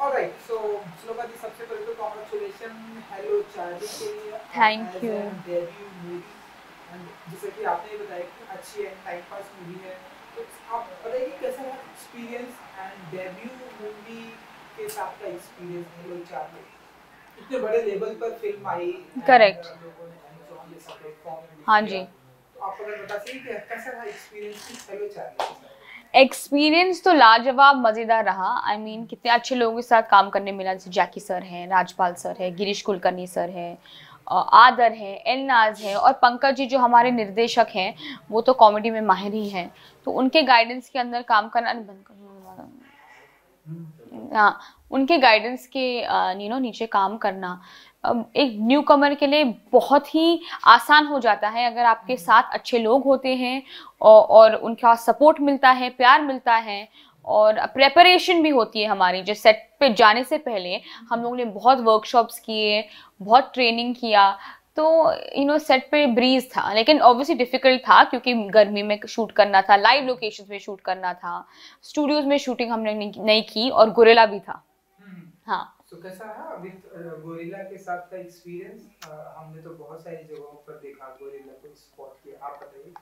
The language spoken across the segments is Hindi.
ऑलराइट, सो श्लोका जी, सबसे पहले तो कांग्रेचुलेशन हेलो चार्ली के लिए thank as you. An debut movie. And जैसे कि आपने बताया कि अच्छी है, टाइम पास मूवी है, तो आप बताइए कि कैसा रहा एक्सपीरियंस एंड डेब्यू मूवी के साथ का एक्सपीरियंस हेलो चार्ली। इतने बड़े लेवल पर फिल्म आई एंड करेक्ट। लोगों ने अमेज़न जैसा प्लेटफॉर्म यूज हाँ किया, जी। तो आप अगर बता सकें कि कैसा रहा एक्सपीरियंस कि हेलो चार्ली के साथ। एक्सपीरियंस तो लाजवाब मज़ेदार रहा। आई मीन कितने अच्छे लोगों के साथ काम करने मिला, जैसे जैकी सर हैं, राजपाल सर है, गिरीश कुलकर्णी सर हैं, आदर है, एलनाज है, और पंकज जी जो हमारे निर्देशक हैं, वो तो कॉमेडी में माहिर ही हैं। तो उनके गाइडेंस के अंदर काम करना, हाँ, उनके गाइडेंस के नीचे काम करना एक न्यू कमर के लिए बहुत ही आसान हो जाता है अगर आपके साथ अच्छे लोग होते हैं और उनका सपोर्ट मिलता है, प्यार मिलता है, और प्रेपरेशन भी होती है हमारी। जो सेट पे जाने से पहले हम लोगों ने बहुत वर्कशॉप्स किए, बहुत ट्रेनिंग किया। तो सेट पे ब्रीज था, लेकिन ऑब्वियसली डिफिकल्ट था क्योंकि गर्मी में शूट करना था, लाइव लोकेशंस में शूट करना था, स्टूडियोज में शूटिंग हमने नहीं की, और गोरेला भी था। हाँ। सो कैसा रहा विद गोरिल्ला के साथ का एक्सपीरियंस? हमने तो बहुत सारी जगहों पर देखा गोरिल्ला को स्पॉट किया, आप बताइए।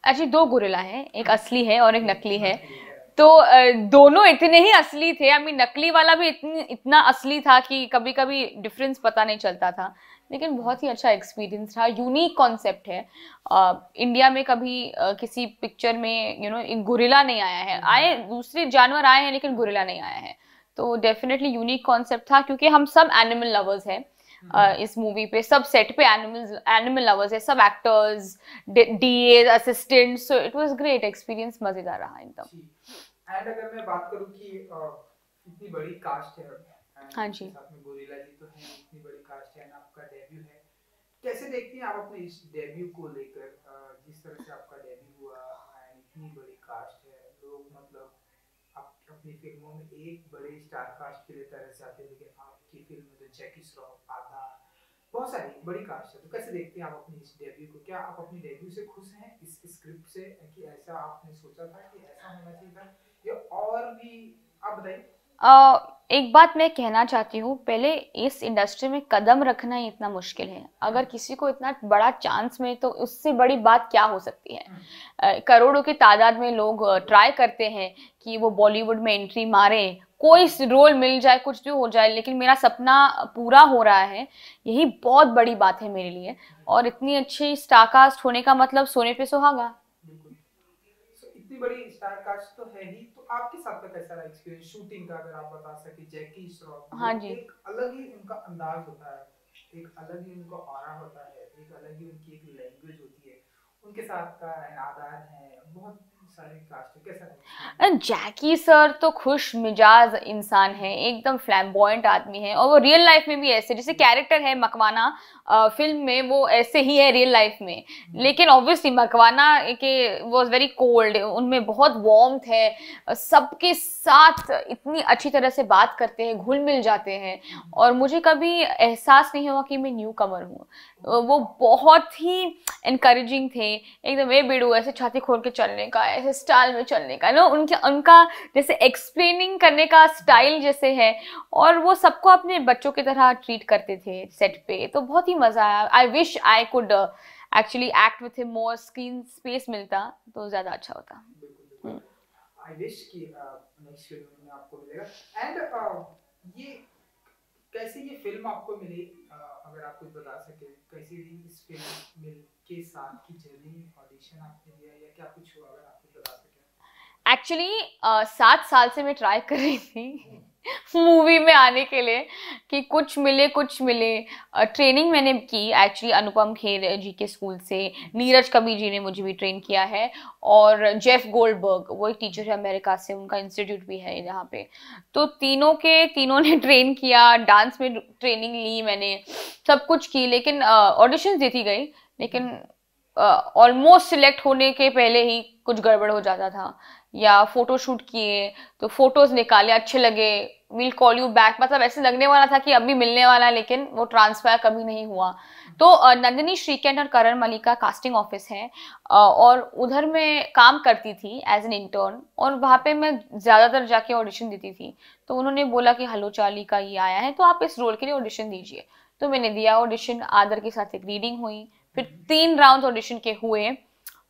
एक्चुअली दो गोरिल्ला हैं, एक असली है और एक नकली है। नकली है। तो दोनों इतने ही असली थे। आई मीन नकली वाला भी इतना असली था कि कभी कभी डिफरेंस पता नहीं चलता था। लेकिन बहुत ही अच्छा एक्सपीरियंस था, यूनिक कॉन्सेप्ट है। इंडिया में कभी किसी पिक्चर में गोरिल्ला नहीं आया है। आए दूसरे जानवर आए हैं लेकिन गोरिल्ला नहीं आया है। तो डेफिनेटली यूनिक कॉन्सेप्ट था, क्योंकि हम सब एनिमल लवर्स हैं। इस मूवी पे सब सेट पे एनिमल लवर्स है, सब actors, DA assistant. So it was great experience, मजेदार रहा एकदम। जी। एंड अगर मैं बात करूं कि इतनी बड़ी कास्ट है एंड हाँ उसके जी। साथ में गोरिल्ला जी तो हैं, इतनी बड़ी कास्ट है एंड आपका डेब्यू है, कैसे देखती हैं आप अपने इस डेब्यू को लेकर? जिस तरह से आपका डेब्यू हुआ एंड इतनी बड़ी कास्ट है, लोग मतलब आप अपनी फिल्मों में एक बड़े स्टार कास्ट के लिए तरस जाते हैं, लेकिन आपकी फिल्म में तो जैकी श्रॉफ, आधा, बहुत सारी बड़ी कास्ट है, तो कैसे देखते हैं आप अपनी इस डेब्यू को? क्या आप अपनी डेब्यू से खुश हैं, इस स्क्रिप्ट से, कि ऐसा आपने सोचा था कि ऐसा होना चाहिए था या और भी? आप बताइए। एक बात मैं कहना चाहती हूँ, पहले इस इंडस्ट्री में कदम रखना ही इतना मुश्किल है। अगर किसी को इतना बड़ा चांस मिले तो उससे बड़ी बात क्या हो सकती है। करोड़ों की तादाद में लोग ट्राई करते हैं कि वो बॉलीवुड में एंट्री मारे, कोई रोल मिल जाए, कुछ भी हो जाए, लेकिन मेरा सपना पूरा हो रहा है, यही बहुत बड़ी बात है मेरे लिए। और इतनी अच्छी स्टारकास्ट होने का मतलब सोने पे सुहागा। बिल्कुल। सो इतनी बड़ी स्टार कास्ट तो है ही, तो आपके साथ का कैसा रहा एक्सपीरियंस शूटिंग का? अगर आप बता सके, जैकी श्रॉफ वो हाँ जी। एक अलग ही उनका अंदाज होता है, एक अलग ही उनका ऑरा होता है, एक अलग ही उनकी एक लैंग्वेज होती है, उनके साथ का आदार है, बहुत सारे कास्ट है, कैसा रहा एक्सपीरियंस? जैकी सर तो खुश मिजाज इंसान है, एकदम फ्लैम्बॉयंट आदमी है, और वो रियल लाइफ में भी ऐसे, जैसे कैरेक्टर है मकवाना फिल्म में, वो ऐसे ही है रियल लाइफ में। लेकिन ऑब्वियसली मकवाना के वाज वेरी कोल्ड, उनमें बहुत वार्मथ है, सबके साथ इतनी अच्छी तरह से बात करते हैं, घुल मिल जाते हैं, और मुझे कभी एहसास नहीं हुआ कि मैं न्यू कमर हूँ। वो बहुत ही इनकरेजिंग थे एकदम। ए बेडू, ऐसे छाती खोल के चलने का, ऐसे स्टाइल में चलने का, नो उनके उनका जैसे एक्सप्लेनिंग करने का स्टाइल जैसे है, और वो सबको अपने बच्चों की तरह ट्रीट करते थे सेट पे। तो बहुत ही मजा आया। I wish I could actually act with him more, screen space मिलता तो ज्यादा अच्छा होता। बिल्कुल बिल्कुल। आई विश कि नेक्स्ट फिल्म में आपको मिलेगा। एंड ये कैसी ये फिल्म आपको मिली? अगर आप कुछ बता सके, कैसी रही इस फिल्म मिल के साथ की जर्नी? ऑडिशन आपने दिया या क्या कुछ हुआ, अगर आप कुछ बता सके। एक्चुअली 7 साल से मैं ट्राई कर रही थी मूवी में आने के लिए, कि कुछ मिले कुछ मिले। ट्रेनिंग मैंने की एक्चुअली अनुपम खेर जी के स्कूल से, नीरज कबीर जी ने मुझे भी ट्रेन किया है, और जेफ गोल्डबर्ग, वो एक टीचर है अमेरिका से, उनका इंस्टीट्यूट भी है यहाँ पे। तो तीनों ने ट्रेन किया, डांस में ट्रेनिंग ली मैंने, सब कुछ की, लेकिन ऑडिशंस देती गई, लेकिन ऑलमोस्ट सिलेक्ट होने के पहले ही कुछ गड़बड़ हो जाता था, या फोटो शूट किए तो फोटोज निकाले, अच्छे लगे, विल कॉल यू बैक, मतलब ऐसे लगने वाला था कि अभी मिलने वाला है, लेकिन वो ट्रांसफर कभी नहीं हुआ। तो नंदिनी श्रीकांत और करण मलिक का कास्टिंग ऑफिस है, और उधर मैं काम करती थी एज एन इंटर्न, और वहाँ पे मैं ज़्यादातर जाके ऑडिशन देती थी। तो उन्होंने बोला कि हेलो चार्ली का ये आया है तो आप इस रोल के लिए ऑडिशन दीजिए। तो मैंने दिया ऑडिशन, आदर के साथ एक रीडिंग हुई, फिर 3 राउंड ऑडिशन के हुए।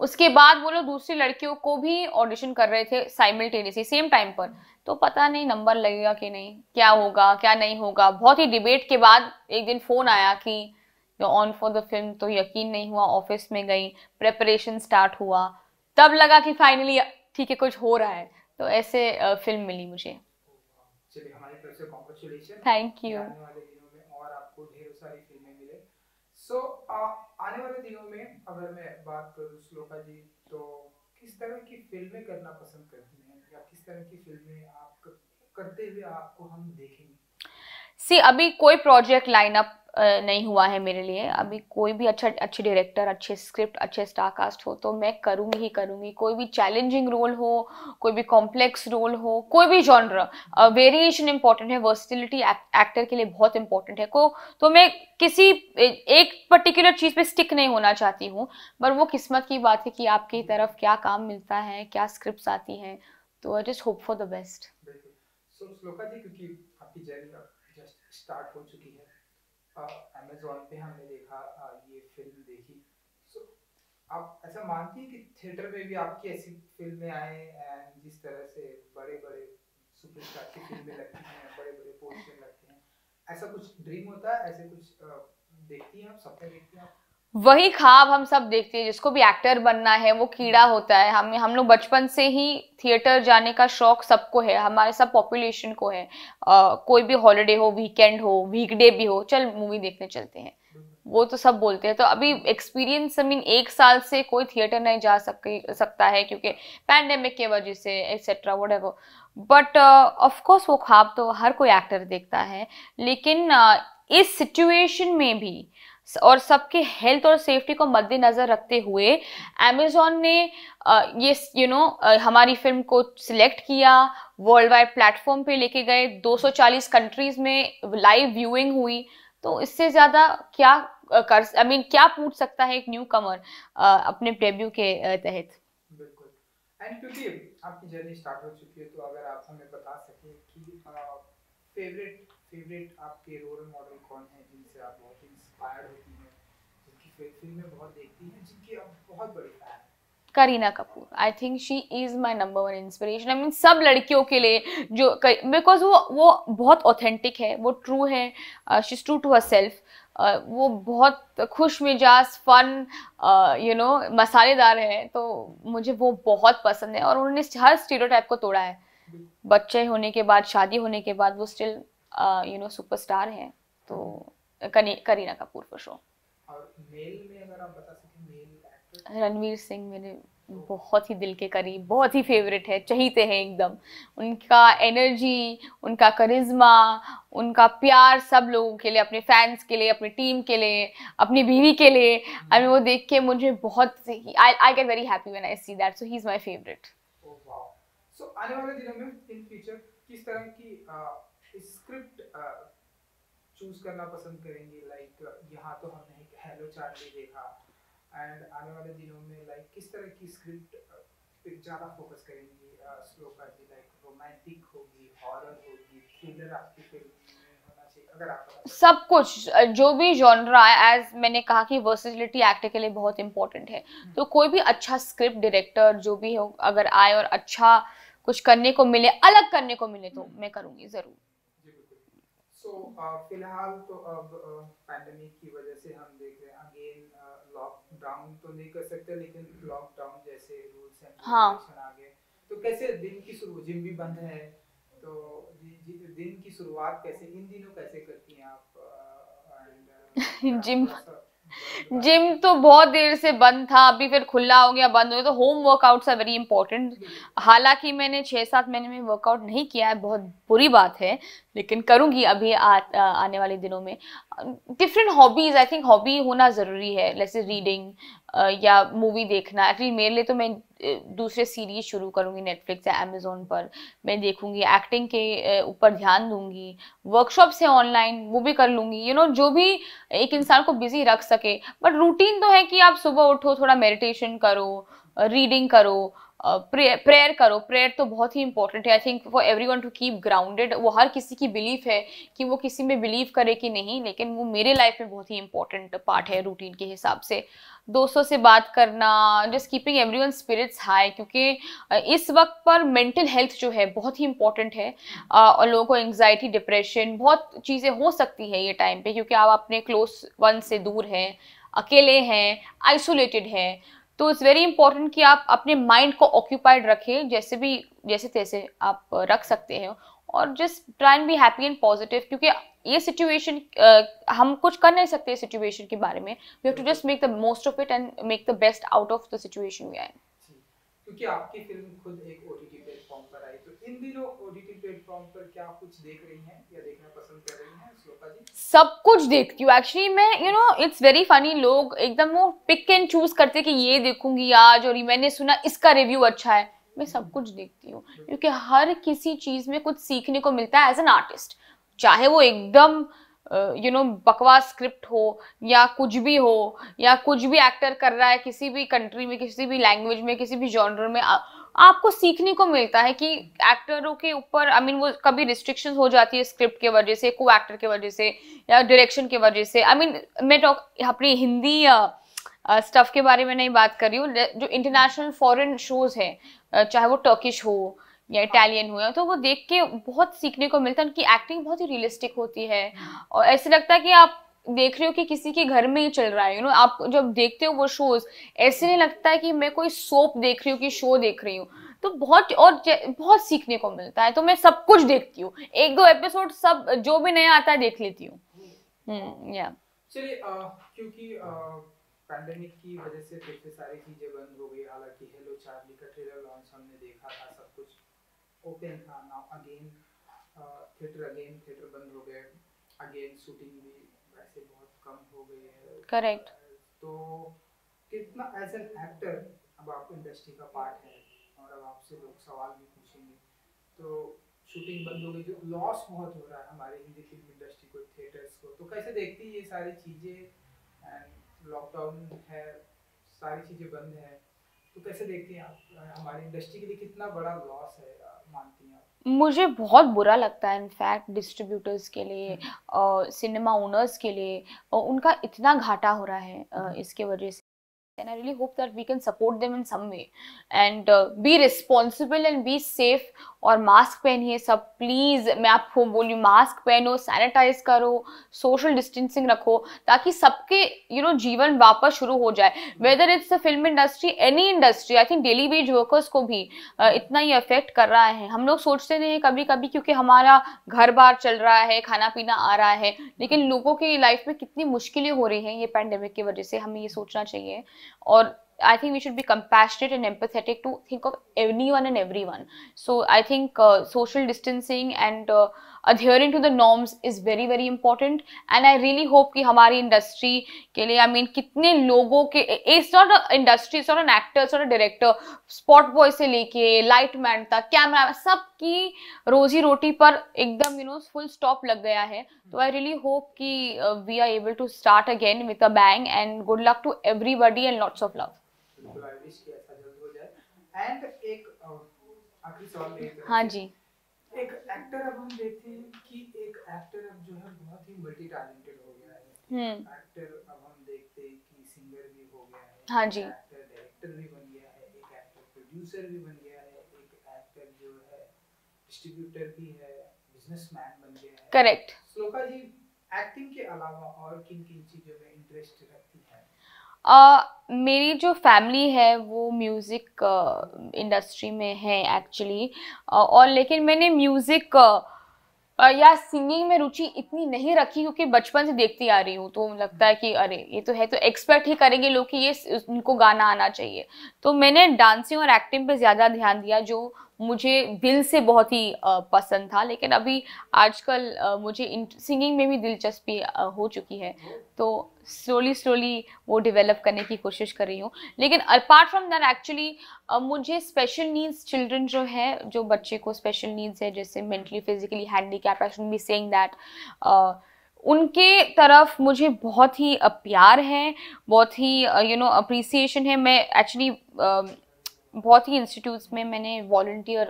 उसके बाद वो लोग दूसरी लड़कियों को भी ऑडिशन कर रहे थे साइमल्टेनियसली सेम टाइम पर। तो पता नहीं नंबर लगेगा कि नहीं, क्या होगा क्या नहीं होगा। बहुत ही डिबेट के बाद एक दिन फोन आया कि you on for the film. तो यकीन नहीं हुआ, ऑफिस में गई, प्रेपरेशन स्टार्ट हुआ, तब लगा कि फाइनली ठीक है कुछ हो रहा है। तो ऐसे फिल्म मिली मुझे। चलिए हमारी तरफ से कांग्रेचुलेशन। Thank you. आने वाले दिनों में और आपको ढेर सारी फिल्में मिले। सो आने वाले दिनों में अगर मैं बात करूं श्लोका जी, तो किस तरह की फिल्में करना पसंद करती हैं, या किस तरह की फिल्में आप करते हुए आपको हम देखेंगे? सी अभी कोई प्रोजेक्ट लाइनअप नहीं हुआ है मेरे लिए। अभी कोई भी अच्छे डायरेक्टर, अच्छे स्क्रिप्ट, अच्छे स्टार कास्ट हो तो मैं करूँगी ही करूँगी। कोई भी चैलेंजिंग रोल हो, कोई भी कॉम्प्लेक्स रोल हो, कोई भी जॉनर, वेरिएशन इंपॉर्टेंट है, वर्सिटिलिटी एक्टर के लिए बहुत इंपॉर्टेंट है। तो मैं किसी एक पर्टिकुलर चीज़ पे स्टिक नहीं होना चाहती हूँ, पर वो किस्मत की बात है कि आपकी तरफ क्या काम मिलता है, क्या स्क्रिप्ट आती हैं। तो I just hope for the best. So Shloka ji, क्योंकि आपकी जर्नी जस्ट स्टार्ट हो चुकी है, अमेज़न पे हमने देखा, ये फिल्म देखी। सो आप ऐसा मानती हैं कि थिएटर में भी आपकी ऐसी फिल्में आए, एंड जिस तरह से बड़े बड़े सुपरस्टार की फिल्में लगती हैं, बड़े बड़े पोस्टर लगते हैं, ऐसा कुछ ड्रीम होता है, ऐसे कुछ देखती हैं आप, सपने देखती हैं आप? वही ख्वाब हम सब देखते हैं, जिसको भी एक्टर बनना है वो कीड़ा होता है। हम लोग बचपन से ही थिएटर जाने का शौक सबको है, हमारे सब पॉपुलेशन को है। कोई भी हॉलिडे हो, वीकेंड हो, वीकडे भी हो, चल मूवी देखने चलते हैं, वो तो सब बोलते हैं। तो अभी एक्सपीरियंस, आई मीन 1 साल से कोई थिएटर नहीं जा सकता है क्योंकि पैंडेमिक के वजह से etcetera whatever. But of course वो ख्वाब तो हर कोई एक्टर देखता है। लेकिन इस सिचुएशन में भी और सबके हेल्थ और सेफ्टी को मद्देनजर रखते हुए अमेज़न ने ये हमारी फिल्म को सिलेक्ट किया, वर्ल्ड वाइड प्लेटफॉर्म पे लेके गए, 240 कंट्रीज में लाइव व्यूइंग हुई। तो इससे ज्यादा क्या क्या पूछ सकता है एक न्यू कमर अपने डेब्यू के तहत। बिल्कुल। एंड क्योंकि आपकी जर्नी स्टार्ट हो चुकी है, तो अगर आप हमें बता सकें कि फेवरेट आपके रोल मॉडल कौन है, जिनसे आप बहुत इंस्पायर्ड होती हैं, जिनकी फिल्में बहुत देखती हैं, जिनकी आप बहुत बड़ी फैन हैं? Kareena Kapoor, I think she is my number 1 inspiration. I mean सब लड़कियों के लिए जो, बिकॉज वो बहुत ऑथेंटिक है, वो ट्रू है, she is true to herself. वो बहुत खुश मिजाज, फन, मसालेदार है। तो मुझे वो बहुत पसंद है, और उन्होंने हर स्टीरियोटाइप को तोड़ा है। बच्चे होने के बाद, शादी होने के बाद वो स्टिल सुपरस्टार है। तो करीना कपूर फॉर श्योर। और मेल में अगर आप बता सकें, मेल एक्टर? रणवीर सिंह मेरे बहुत ही दिल के करीब, बहुत ही फेवरेट है, चहीते हैं एकदम। उनका एनर्जी, उनका करिश्मा, उनका प्यार सब लोगों के लिए, अपने फैंस के लिए, अपनी टीम के लिए, अपनी बीवी के लिए। आई मीन वो देख के मुझे बहुत, I get very happy when I see that. So he is my favourite. Oh wow. So आने वाले दिनों में इन फ्यूचर किस तरह की स्क्रिप्ट चूज करना पसंद करेंगे? लाइक यहाँ तो हमने एक हेलो चार्ली देखा, एंड आने वाले दिनों में लाइक किस तरह की स्क्रिप्ट पे ज्यादा फोकस करेंगे श्लोका जी? लाइक रोमांटिक होगी, हॉरर होगी, थ्रिलर आपकी फिल्म में होना चाहिए, अगर आप सब कुछ, जो भी जॉनरा है। एज मैंने कहा कि वर्सेटिलिटी एक्टर के लिए बहुत इंपॉर्टेंट है। तो कोई भी अच्छा स्क्रिप्ट डायरेक्टर जो भी हो, अगर आए और अच्छा कुछ करने को मिले, अलग करने को मिले, तो मैं करूंगी जरूर। सो फिलहाल तो अब पैंडेमिक की वजह से हम देख रहे हैं अगेन लॉकडाउन तो नहीं कर सकते, लेकिन लॉकडाउन जैसे रूल्स एंड रेगुलेशन आ गए। तो कैसे दिन की शुरुआत, जिम भी बंद है, तो दिन की शुरुआत कैसे, इन दिनों कैसे करती हैं आप? जिम तो बहुत देर से बंद था, अभी फिर खुला हो गया, बंद हो गया। तो home workouts are very important. हालांकि मैंने 6-7 महीने में वर्कआउट नहीं किया है, बहुत बुरी बात है, लेकिन करूंगी अभी आने वाले दिनों में। Different hobbies, I think hobby होना जरूरी है, जैसे रीडिंग, या मूवी देखना। एक्चुअली मेरे लिए तो मैं दूसरे सीरीज शुरू करूंगी नेटफ्लिक्स या अमेजोन पर, मैं देखूंगी, एक्टिंग के ऊपर ध्यान दूंगी, वर्कशॉप्स है ऑनलाइन वो भी कर लूंगी, जो भी एक इंसान को बिजी रख सके। बट रूटीन तो है कि आप सुबह उठो, थोड़ा मेडिटेशन करो, रीडिंग करो, प्रेयर करो। प्रेयर तो बहुत ही इंपॉर्टेंट है I think for everyone to keep grounded. वो हर किसी की बिलीफ है कि वो किसी में बिलीव करे कि नहीं, लेकिन वो मेरे लाइफ में बहुत ही इंपॉर्टेंट पार्ट है रूटीन के हिसाब से। दोस्तों से बात करना, just keeping everyone spirits high, क्योंकि इस वक्त पर मेंटल हेल्थ जो है बहुत ही इंपॉर्टेंट है। और लोगों को एंग्जाइटी, डिप्रेशन, बहुत चीज़ें हो सकती है ये टाइम पे, क्योंकि आप अपने क्लोज वन से दूर हैं, अकेले हैं, आइसोलेटेड हैं। तो इट्स वेरी इंपॉर्टेंट कि आप अपने माइंड को ऑक्यूपाइड रखें, जैसे तैसे आप रख सकते हैं, और just try and be happy and positive, क्योंकि ये सिचुएशन हम कुछ कर नहीं सकते सिचुएशन के बारे में। We have to just make the most of it and make the best out of the situation we are in. क्योंकि आपकी फिल्म खुद एक ओटीटी प्लेटफॉर्म पर आई, तो इन दिनों ओटीटी प्लेटफॉर्म पर क्या कुछ देख रही हैं या देखना पसंद कर रही हैं श्लोका जी? सब कुछ देखती हूँ एक्चुअली मैं, इट्स वेरी फनी, लोग एकदम वो पिक एंड चूज करते कि ये देखूंगी आज, और मैंने सुना इसका रिव्यू अच्छा है। मैं सब कुछ देखती हूँ, क्योंकि हर किसी चीज में कुछ सीखने को मिलता है एज एन आर्टिस्ट, चाहे वो एकदम बकवास स्क्रिप्ट हो या कुछ भी हो, या कुछ भी एक्टर कर रहा है किसी भी कंट्री में, किसी भी लैंग्वेज में, किसी भी जॉनर में, आपको सीखने को मिलता है कि एक्टरों के ऊपर वो कभी रिस्ट्रिक्शंस हो जाती है स्क्रिप्ट के वजह से, को एक्टर के वजह से, या डायरेक्शन के वजह से। मैं अपनी हिंदी स्टफ के बारे में नहीं बात कर रही हूँ, जो इंटरनेशनल फॉरेन शोज है, चाहे वो टर्किश हो या इटालियन हो, तो वो देख के बहुत सीखने को मिलता है। उनकी एक्टिंग बहुत ही रियलिस्टिक होती है, और ऐसे लगता है कि आप देख रहे हो कि किसी के घर में ही चल रहा है। आप जब देखते हो वो शोज, ऐसे नहीं लगता है कि मैं कोई सोप देख रही हूँ कि शो देख रही हूँ। तो बहुत सीखने को मिलता है। तो मैं सब कुछ देखती हूँ, एक दो एपिसोड सब जो भी नया आता है देख लेती हूँ। या चलिए, क्योंकि पैंडेमिक की वजह से फिर से सारी चीजें बंद हो गई। हालांकि हेलो चार्ली का ट्रेलर लॉन्च हमने देखा था, सब कुछ ओपन था। नाउ अगेन थिएटर बंद हो गए, अगेन शूटिंग भी वैसे बहुत कम हो गई है। करेक्ट। तो कितना एज एन एक्टर, अब आप इंडस्ट्री का पार्ट है और अब आपसे लोग सवाल भी पूछेंगे, तो शूटिंग बंद हो गई, जो लॉस बहुत हो रहा है हमारे हिंदी फिल्म इंडस्ट्री को, थिएटर्स को, तो कैसे देखती है ये सारी चीजें? लॉकडाउन है, सारी चीजें बंद है, तो कैसे देखती हैं आप? हमारी इंडस्ट्री के लिए कितना बड़ा लॉस है, मानती हैं आप? मुझे बहुत बुरा लगता है इनफैक्ट डिस्ट्रीब्यूटर्स के लिए, सिनेमा ओनर्स के लिए, उनका इतना घाटा हो रहा है इसके वजह से। And I really hope that we can support them in some way and be responsible and be safe। और मास्क पहनिए सब प्लीज, मैं आपको बोलूँ, मास्क पहनो, सैनिटाइज करो, सोशल डिस्टेंसिंग रखो, ताकि सबके जीवन वापस शुरू हो जाए। Whether it's the film industry, any industry, I think daily veg workers को भी इतना ही अफेक्ट कर रहा है। हम लोग सोचते नहीं कभी कभी, क्योंकि हमारा घर बार चल रहा है, खाना पीना आ रहा है, लेकिन लोगों की लाइफ में कितनी मुश्किलें हो रही हैं ये पैंडेमिक की वजह से, हमें ये सोचना चाहिए। और I think we should be compassionate and empathetic to think of anyone and everyone. So I think social distancing and adhering to the norms is very very important. And I really hope कि हमारी industry के लिए कितने लोगों के, it's not an industry, it's not an actor, it's not a director, spot boy से लेके light man तक, कैमरा, सबकी रोजी रोटी पर एकदम full stop लग गया है। तो I really hope कि we are able to start again with a bang, and good luck to everybody and lots of love। बिल्कुल, आई विश कि ऐसा जल्द हो जाए। एंड एक आखिरी सवाल मेरी हाँ जी। एक एक्टर, अब हम देखते हैं कि एक एक्टर अब जो है बहुत ही मल्टी टैलेंटेड हो गया है। एक्टर अब हम देखते हैं कि सिंगर भी हो गया है, हाँ जी, एक्टर डायरेक्टर भी बन गया है, एक एक्टर प्रोड्यूसर भी बन गया है, एक एक्टर जो है डिस्ट्रीब्यूटर भी है, बिजनेसमैन बन गया है। करेक्ट। श्लोका जी, एक्टिंग के अलावा और किन किन चीजों में इंटरेस्ट रखती है? मेरी जो फैमिली है वो म्यूज़िक इंडस्ट्री में है एक्चुअली, और लेकिन मैंने म्यूज़िक या सिंगिंग में रुचि इतनी नहीं रखी, क्योंकि बचपन से देखती आ रही हूँ, तो लगता है कि अरे ये तो है, तो एक्सपेक्ट ही करेंगे लोग कि ये उनको गाना आना चाहिए। तो मैंने डांसिंग और एक्टिंग पे ज़्यादा ध्यान दिया, जो मुझे दिल से बहुत ही पसंद था, लेकिन अभी आजकल मुझे सिंगिंग में भी दिलचस्पी हो चुकी है, तो स्लोली वो डेवलप करने की कोशिश कर रही हूँ। लेकिन अपार्ट फ्रॉम दैट एक्चुअली मुझे स्पेशल नीड्स चिल्ड्रन जो है, जो बच्चे को स्पेशल नीड्स है, जैसे mentally physically handicap, I should be saying that, उनके तरफ मुझे बहुत ही प्यार है, बहुत ही अप्रिसिएशन है। मैं एक्चुअली बहुत ही इंस्टीट्यूट्स में मैंने वॉलंटियर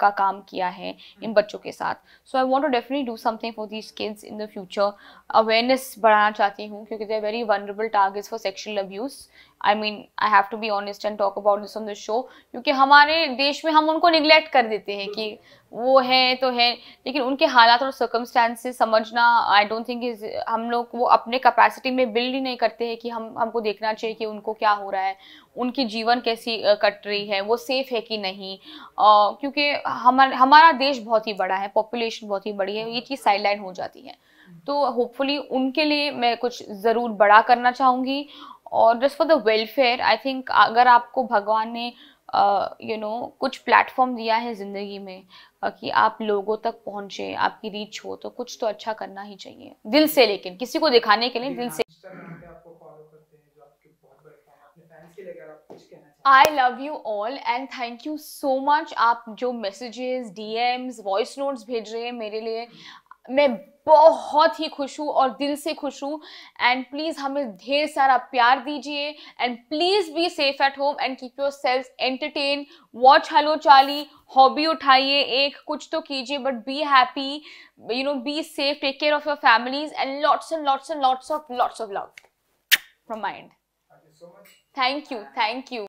का काम किया है इन बच्चों के साथ। So I want to definitely do something for these kids in the future. Awareness बढ़ाना चाहती हूँ, क्योंकि they are very vulnerable targets for sexual abuse. I mean I have to be honest and talk about this on the show, क्योंकि हमारे देश में हम उनको निगलेक्ट कर देते हैं कि वो है तो है, लेकिन उनके हालात और सर्कमस्टांसेस समझना, आई डोंट थिंक इज, हम लोग वो अपने कैपेसिटी में बिल्ड ही नहीं करते हैं कि हमको देखना चाहिए कि उनको क्या हो रहा है, उनकी जीवन कैसी कट रही है, वो सेफ है कि नहीं, क्योंकि हमारा देश बहुत ही बड़ा है, पॉपुलेशन बहुत ही बड़ी है, ये चीज़ साइडलाइन हो जाती है। तो होपफुली उनके लिए मैं कुछ ज़रूर बड़ा करना चाहूँगी। और just for the welfare, I think अगर आपको भगवान ने कुछ प्लेटफॉर्म दिया है ज़िंदगी में कि आप लोगों तक पहुँचे, आपकी रीच हो, तो कुछ तो अच्छा करना ही चाहिए दिल से, लेकिन किसी को दिखाने के लिए दिल से। इंस्टाग्राम पे आपको फॉलो करते हैं जो आपके बहुत बड़े फैन हैं, अपने फैंस के लिए अगर आप कुछ कहना चाहें। I love you all and thank you so much। आप जो मैसेजेस, डीएम्स, वॉइस नोट्स भेज रहे हैं मेरे लिए, मैं बहुत ही खुश हूँ और दिल से खुश हूँ। एंड प्लीज़ हमें ढेर सारा प्यार दीजिए, and please be safe at home and keep yourself entertain. Watch hello Charlie, hobby उठाइए, एक कुछ तो कीजिए, but be happy, be safe, take care of your families, and lots and lots and lots of love from my end. Thank you so much. Thank you.